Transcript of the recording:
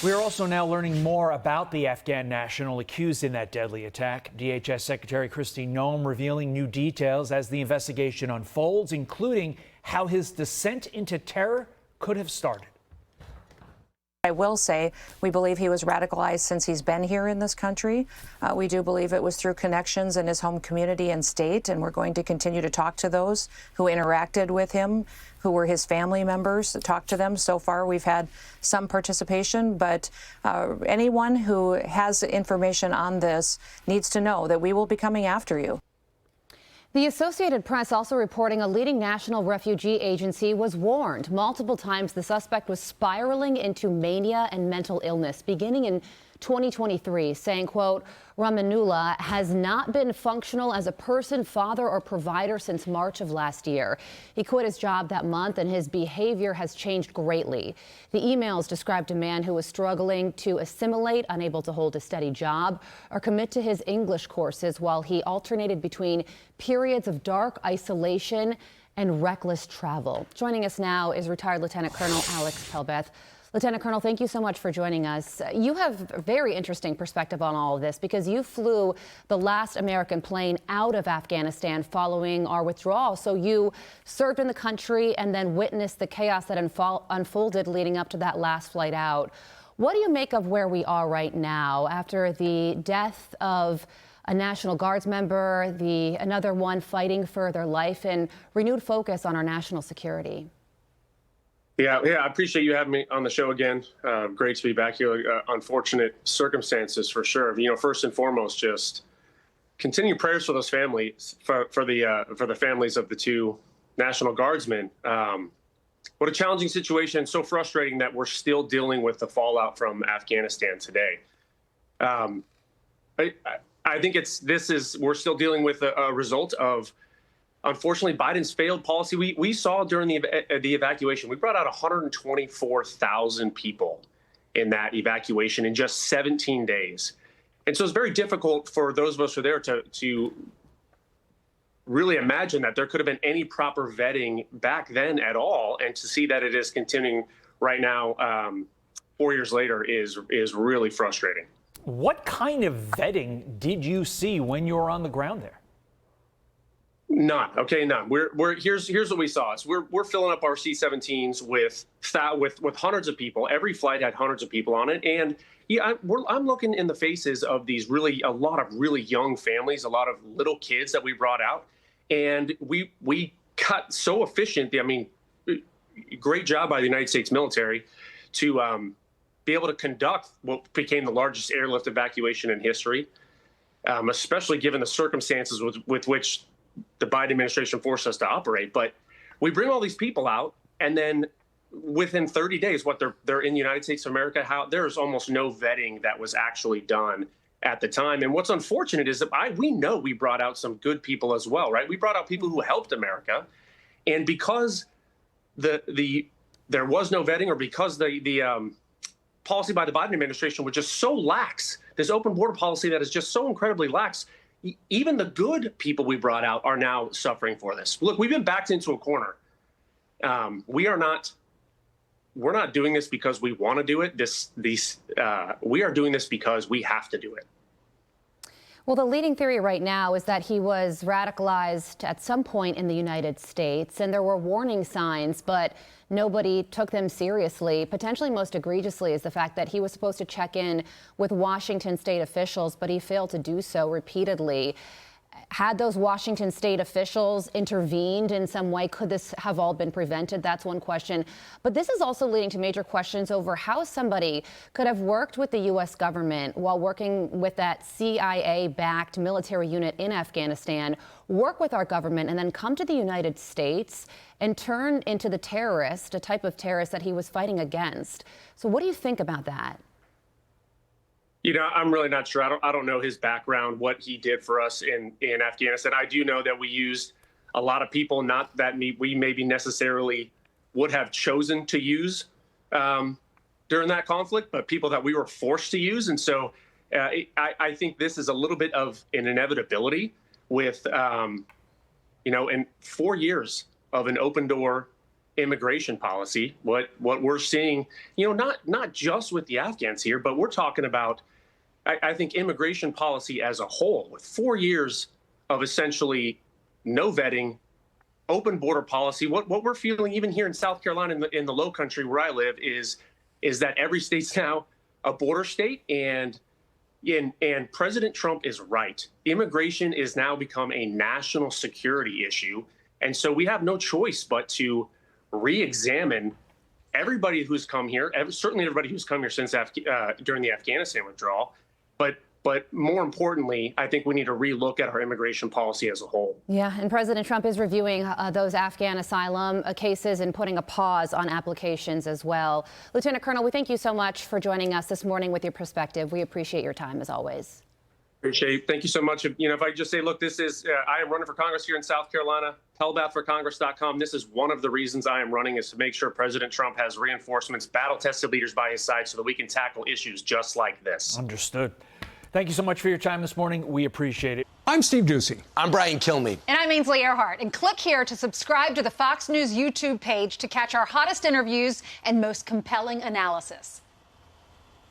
We are also now learning more about the Afghan national accused in that deadly attack. DHS Secretary Kristi Noem revealing new details as the investigation unfolds, including how his descent into terror could have started. I will say we believe he was radicalized since he's been here in this country. We do believe it was through connections in his home community and state, and we're going to continue to talk to those who interacted with him, who were his family members, talk to them. So far, we've had some participation, but anyone who has information on this needs to know that we will be coming after you. The Associated Press also reporting a leading national refugee agency was warned multiple times the suspect was spiraling into mania and mental illness beginning in 2023, saying, quote, Ramanullah has not been functional as a person, father, or provider since March of last year. He quit his job that month and his behavior has changed greatly. The emails described a man who was struggling to assimilate, unable to hold a steady job or commit to his English courses while he alternated between periods of dark isolation and reckless travel. Joining us now is retired Lieutenant Colonel Alex Pelbath. Lieutenant Colonel, thank you so much for joining us. You have a very interesting perspective on all of this because you flew the last American plane out of Afghanistan following our withdrawal. So you served in the country and then witnessed the chaos that unfolded leading up to that last flight out. What do you make of where we are right now after the death of a National Guards member, another one fighting for their life, and renewed focus on our national security? Yeah, I appreciate you having me on the show again. Great to be back here. Unfortunate circumstances for sure. First and foremost, just continue prayers for those families, for the families of the two National Guardsmen. What a challenging situation, so frustrating that we're still dealing with the fallout from Afghanistan today. I think we're still dealing with a result of, unfortunately, Biden's failed policy. We saw during the evacuation, we brought out 124,000 people in that evacuation in just 17 days. And so it's very difficult for those of us who are there to really imagine that there could have been any proper vetting back then at all. And to see that it is continuing right now, 4 years later, is really frustrating. What kind of vetting did you see when you were on the ground there? None. Okay, none. Here's what we saw. We're filling up our C-17s with hundreds of people. Every flight had hundreds of people on it, and yeah, I'm looking in the faces of a lot of really young families, a lot of little kids that we brought out, and we got so efficient. I mean, great job by the United States military to be able to conduct what became the largest airlift evacuation in history, especially given the circumstances with which the Biden administration forced us to operate. But we bring all these people out, and then within 30 days, they're in the United States of America, there's almost no vetting that was actually done at the time. And what's unfortunate is that we know we brought out some good people as well, right? We brought out people who helped America, and because there was no vetting, or because the policy by the Biden administration was just so lax, this open border policy that is just so incredibly lax, even the good people we brought out are now suffering for this. Look, we've been backed into a corner. We're not doing this because we want to do it. We are doing this because we have to do it. Well, the leading theory right now is that he was radicalized at some point in the United States, and there were warning signs, but nobody took them seriously. Potentially most egregiously is the fact that he was supposed to check in with Washington state officials, but he failed to do so repeatedly. Had those Washington state officials intervened in some way, could this have all been prevented? That's one question. But this is also leading to major questions over how somebody could have worked with the U.S. government while working with that CIA-backed military unit in Afghanistan, work with our government, and then come to the United States and turn into the terrorist, a type of terrorist that he was fighting against. So what do you think about that? I'm really not sure. I don't know his background, what he did for us in Afghanistan. I do know that we used a lot of people, not that we maybe necessarily would have chosen to use during that conflict, but people that we were forced to use. And so I think this is a little bit of an inevitability with, in 4 years of an open door immigration policy, what we're seeing, not just with the Afghans here, but we're talking about, I think, immigration policy as a whole, with 4 years of essentially no vetting, open border policy. What we're feeling even here in South Carolina, in the Low Country where I live, is that every state's now a border state, and President Trump is right. Immigration is now become a national security issue, and so we have no choice but to re-examine everybody who's come here, certainly everybody who's come here since during the Afghanistan withdrawal, but more importantly, I think we need to relook at our immigration policy as a whole. Yeah, and President Trump is reviewing those Afghan asylum cases and putting a pause on applications as well. Lieutenant Colonel, we thank you so much for joining us this morning with your perspective. We appreciate your time as always. Appreciate it. Thank you so much. If I just say, look, this is, I am running for Congress here in South Carolina, Pelbath4Congress.com. This is one of the reasons I am running, is to make sure President Trump has reinforcements, battle-tested leaders by his side so that we can tackle issues just like this. Understood. Thank you so much for your time this morning. We appreciate it. I'm Steve Ducey. I'm Brian Kilmeade. And I'm Ainsley Earhart. And click here to subscribe to the Fox News YouTube page to catch our hottest interviews and most compelling analysis.